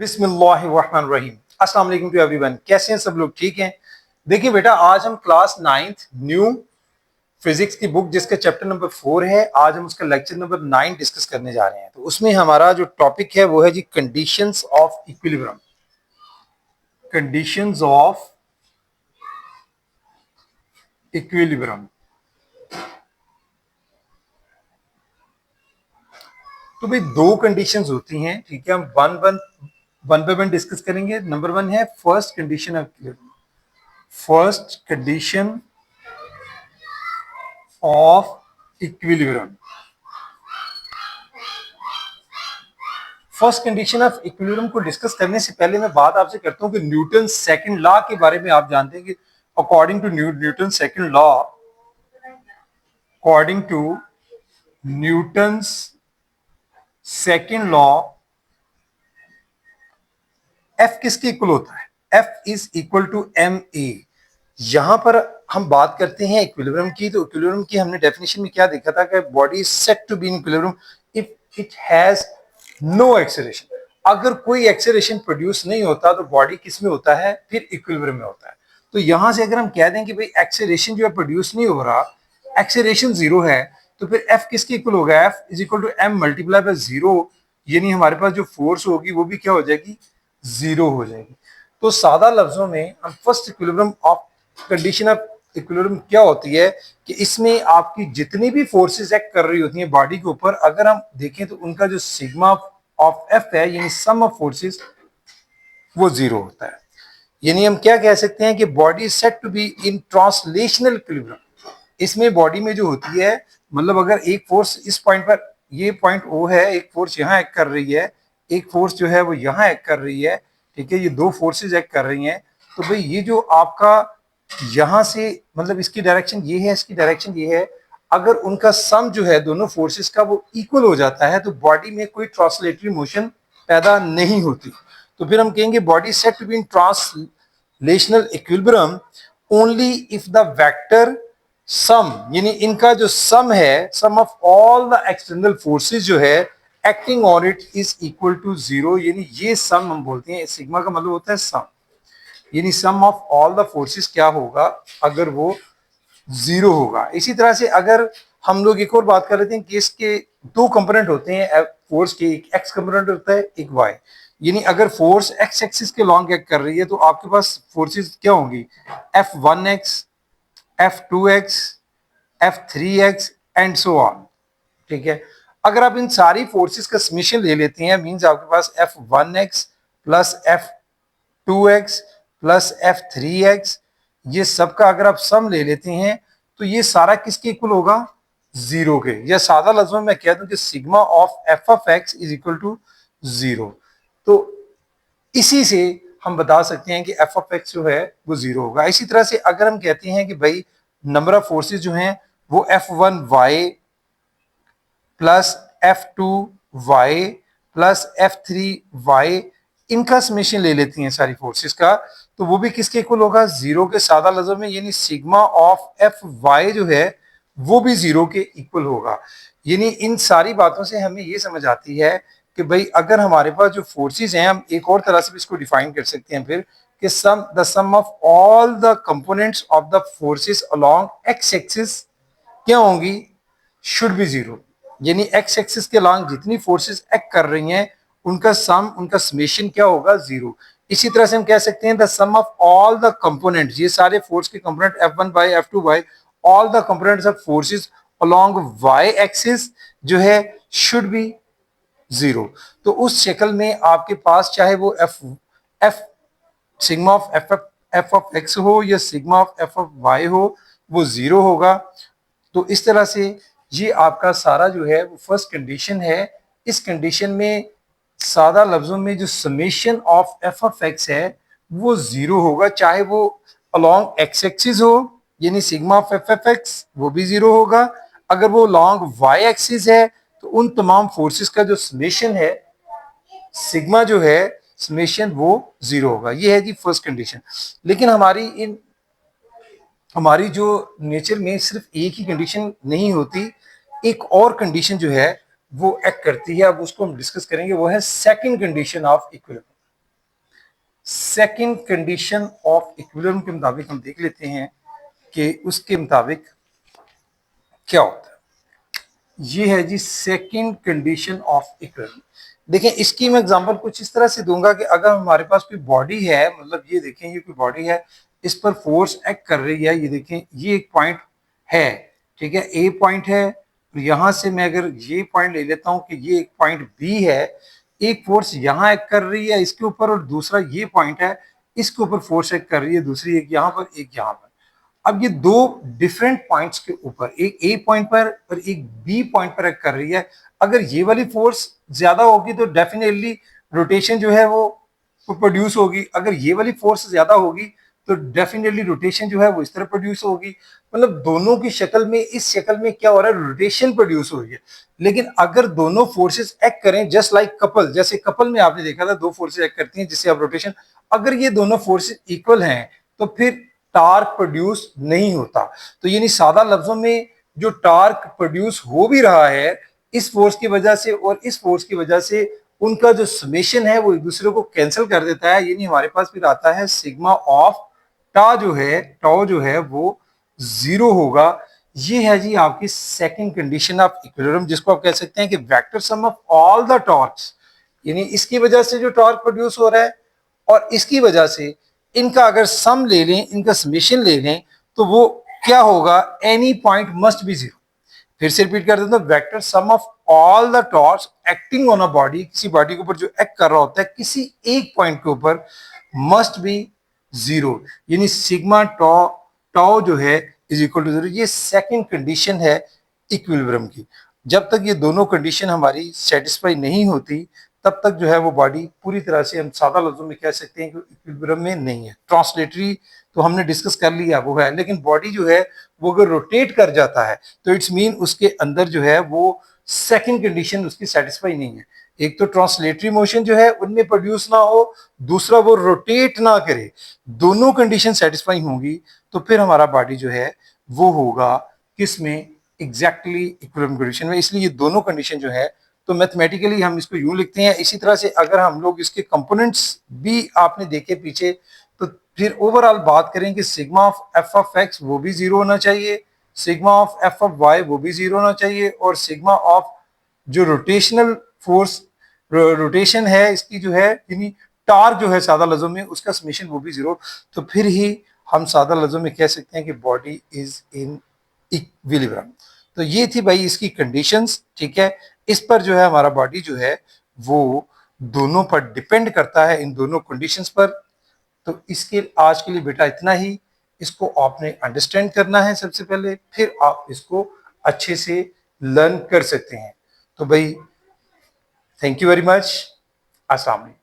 बिस्मिल्लाहिर्रहमानिर्रहीम। अस्सलाम वालेकुम टू एवरीवन। कैसे हैं सब लोग? ठीक हैं। देखिए बेटा, आज हम क्लास 9th न्यू फिजिक्स की बुक जिसका चैप्टर नंबर 4 है, आज हम उसका लेक्चर नंबर 9 डिस्कस करने जा रहे हैं। तो उसमें हमारा जो टॉपिक है वो है जी conditions of equilibrium. Conditions of equilibrium. तो भाई दो कंडीशंस होती हैं, ठीक है। हम वन बाय वन डिस्कस करेंगे। नंबर 1 है first condition of equilibrium. First condition of equilibrium. First condition of equilibrium को डिस्कस करने से पहले मैं बात आपसे करता हूं कि न्यूटन सेकंड लॉ के बारे में आप जानते हैं कि according to Newton second law, according to Newton second law, F किसके इक्वल होता है? F is equal to M A. यहां पर हम बात करते हैं इक्विलिब्रियम की, तो इक्विलिब्रियम की हमने डेफिनेशन में क्या देखा था कि body is set to be in equilibrium if it has no acceleration. अगर कोई एक्सेलरेशन प्रोड्यूस नहीं होता तो बॉडी किस में होता है? फिर इक्विलिब्रियम में होता है। तो यहां से अगर हम कह दें कि भाई एक्सेलरेशन जो है प्रोड्यूस नहीं हो रहा, एक्सेलरेशन जीरो है, तो फिर एफ किसके इक्वल होगा? F is equal to M multiply by zero. यानी हमारे पास जो फोर्स होगी वो भी क्या हो जाएगी? जीरो हो जाएगी। तो सादा लफ्जों में हम first equilibrium of condition of equilibrium क्या होती है कि इसमें आपकी जितनी भी फोर्सेस एक्ट कर रही होती हैं बॉडी के ऊपर, अगर हम देखें तो उनका जो सिग्मा ऑफ एफ है यानी सम ऑफ फोर्सेस, वो जीरो होता है। यानी हम क्या कह सकते हैं कि body is set to be in translational equilibrium. इसमें बॉडी में जो होती है, मतलब अगर एक फोर्स इस पॉइंट पर, ये पॉइंट ओ है, एक फोर्स यहाँ एक्ट कर रही है, एक फोर्स जो है वो यहाँ एक्ट कर रही है, ठीक है, ये दो फोर्सेस एक्ट कर रही हैं। तो भाई ये जो आपका यहां से, मतलब इसकी डायरेक्शन ये है, इसकी डायरेक्शन ये है, अगर उनका सम जो है दोनों फोर्सेस का वो इक्वल हो जाता है तो बॉडी में कोई ट्रांसलेटरी मोशन पैदा नहीं होती। तो फिर हम कहेंगे body set to be in translational equilibrium only if the vector sum, यानी इनका जो सम है, sum of all the external forces जो है acting on it is equal to zero. यानी ये सम हम बोलते हैं, सिग्मा का मतलब होता है सम, यानी sum of all the forces क्या होगा अगर वो जीरो होगा। इसी तरह से अगर हम लोग एक और बात कर लेते हैं कि इसके दो कंपोनेंट होते हैं फोर्स के, एक एक्स कंपोनेंट होता है, एक वाई। यानी अगर फोर्स एक्स एक्सिस के लॉन्ग एक्ट कर रही है तो आपके पास फोर्सेस क्या होंगी? F1x, F2x, F3x and so on, ठीक है। अगर आप इन सारी फोर्सेस का समेशन ले लेते हैं, मींस आपके पास F1x plus F2x plus F3x, ये सबका अगर आप सम ले लेते हैं तो ये सारा किसके इक्वल होगा? जीरो के। या सादा लफ्जों में मैं कह दूं कि sigma of F of X is equal to zero. तो इसी से हम बता सकते हैं कि एफ ऑफ एक्स जो है वो जीरो होगा। इसी तरह से अगर हम कहते हैं कि भाई नंबर ऑफ फोर्सेस जो हैं वो F1y plus F2y plus F3y, इनका समेशन ले लेती हैं सारी फोर्सेस का, तो वो भी किसके इक्वल होगा? जीरो के। सादा लफ्जों में यानी सिग्मा ऑफ एफ वाई जो है वो भी जीरो के इक्वल होगा। यानी इन सारी बातों से हमें ये समझ आती है कि भाई अगर हमारे पास जो फोर्सेस हैं, हम एक और तरह से भी इसको डिफाइन कर सकते हैं फिर कि sum of all the components of the forces along X axis क्या होंगी? Should be zero. यानी एक्स एक्सिस के लॉन्ग जितनी फोर्सेस एक्ट कर रही हैं उनका सम, उनका समेशन क्या होगा? जीरो। इसी तरह से हम कह सकते हैं the sum of all the components, ये सारे फोर्स के component F1 by F2 by all the components of forces along y axis जो है शुड बी जीरो। तो उस शक्ल में आपके पास चाहे वो F sigma of F of X हो या sigma of F of Y हो, वो जीरो होगा। तो इस तरह से ये आपका सारा जो है वो फर्स्ट कंडीशन है। इस कंडीशन में सादा लफ्जों में जो summation of F of x है वो जीरो होगा, चाहे वो अलोंग एक्स एक्सिस हो, यानी sigma of F F x वो भी जीरो होगा। अगर वो अलोंग वाई एक्सिस है तो उन तमाम फोर्सेस का जो समेशन है, सिग्मा जो है समेशन, वो जीरो होगा। ये है जी फर्स्ट कंडीशन। लेकिन हमारी जो नेचर में सिर्फ एक ही कंडीशन नहीं होती, एक और कंडीशन जो है वो एक्ट करती है। अब उसको हम डिस्कस करेंगे, वो है second condition of equilibrium. Second condition of equilibrium के मुताबिक हम देख लेते हैं कि उसके मुताबिक क्या होता है। ये है जी सेकंड कंडीशन ऑफ इक्विलिब्रियम। देखें इसकी मैं एग्जांपल कुछ इस तरह से दूंगा कि अगर हमारे पास कोई बॉडी है, मतलब ये देखें ये कोई बॉडी है, इस पर फोर्स एक्ट कर रही है, ये देखें ये एक पॉइंट है, ठीक है, ए पॉइंट है, यहां से मैं अगर ये पॉइंट ले लेता हूं कि ये एक पॉइंट बी है, एक फोर्स यहां एक्ट कर रही है इसके ऊपर और दूसरा ये पॉइंट है इसके ऊपर फोर्स एक्ट कर रही है, दूसरी एक यहां पर एक यहां पर। अब ये दो डिफरेंट पॉइंट्स के ऊपर, एक ए पॉइंट पर और एक बी पॉइंट पर एक्ट कर रही है, अगर ये वाली फोर्स ज्यादा होगी तो डेफिनेटली रोटेशन जो है वो प्रोड्यूस होगी, अगर ये वाली फोर्स ज्यादा होगी तो डेफिनेटली रोटेशन जो है वो इस तरह प्रोड्यूस होगी। मतलब दोनों की शक्ल में, इस शक्ल में क्या हो रहा है, रोटेशन प्रोड्यूस हो रही है। लेकिन अगर दोनों फोर्सेस एक्ट करें जस्ट लाइक कपल, जैसे कपल में आपने देखा था दो फोर्सेस एक्ट करती हैं जिससे आप रोटेशन, अगर ये दोनों फोर्सेस इक्वल हैं तो फिर टार्क प्रोड्यूस नहीं होता। तो यानी सादा लफ्जों में जो टार्क प्रोड्यूस हो भी रहा है इस फोर्स की वजह से और इस फोर्स की वजह से, उनका जो समेशन है वो एक दूसरे को कैंसिल कर देता है, यानी हमारे पास फिर आता है सिग्मा ऑफ टा जो है, टाउ जो है वो जीरो होगा। ये है जी आपकी सेकंड कंडीशन ऑफ इक्विलिब्रियम, जिसको आप कह सकते हैं कि vector sum of all the torques, यानी इसकी वजह से जो टॉर्क प्रोड्यूस हो रहा है और इसकी वजह से इनका अगर सम ले लें, इनका समेशन ले लें, तो वो क्या होगा, any point must be zero. फिर से रिपीट कर देता हूं, vector sum of all the torques acting on a body, किसी बॉडी के ऊपर जो एक्ट कर रहा होता है किसी एक पॉइंट के ऊपर, मस्ट बी जीरो, यानी सिग्मा टॉ टॉ जो है इज इक्वल टू जीरो। ये सेकंड कंडीशन है इक्विलिब्रियम की। जब तक ये दोनों कंडीशन हमारी सेटिस्फाई नहीं होती तब तक जो है वो बॉडी पूरी तरह से, हम सादा लफ्जों में कह सकते हैं कि इक्विलिब्रियम में नहीं है। ट्रांसलेटरी तो हमने डिस्कस कर लिया वो है, लेकिन बॉडी जो है वो अगर रोटेट कर जाता है तो इट्स मीन उसके अंदर जो है वो सेकंड कंडीशन उसकी सेटिस्फाई नहीं है। एक तो ट्रांसलेटरी मोशन जो है उनमें प्रोड्यूस ना हो, दूसरा वो रोटेट ना करे, दोनों कंडीशन सेटिस्फाई होंगी तो फिर हमारा बॉडी जो है वो होगा किसमें, एग्जैक्टली इक्विलिब्रियम कंडीशन में। इसलिए ये दोनों कंडीशन जो है तो मैथमेटिकली हम इसको यूं लिखते हैं। इसी तरह से अगर हम लोग इसके कंपोनेंट्स भी आपने देखे पीछे, तो फिर ओवरऑल बात करें कि sigma of F of X वो भी जीरो होना चाहिए, sigma of F of Y वो भी जीरो होना चाहिए, और सिग्मा ऑफ जो रोटेशनल फोर्स, रोटेशन है इसकी जो है, यानी टार्क जो है सादा लफ्जों में, उसका समेशन वो भी जीरो। तो फिर ही हम सादा लफ्जों में कह सकते हैं कि बॉडी इज इन इक्विलिब्रियम। तो ये थी भाई इसकी कंडीशंस, ठीक है। इस पर जो है हमारा बॉडी जो है वो दोनों पर डिपेंड करता है, इन दोनों कंडीशंस पर। तो इसके आज के लिए बेटा इतना ही, इसको आपने अंडरस्टैंड करना है सबसे पहले, फिर आप इसको अच्छे से लर्न कर सकते हैं। तो भाई थैंक यू वेरी मच, अस्सलाम वालेकुम।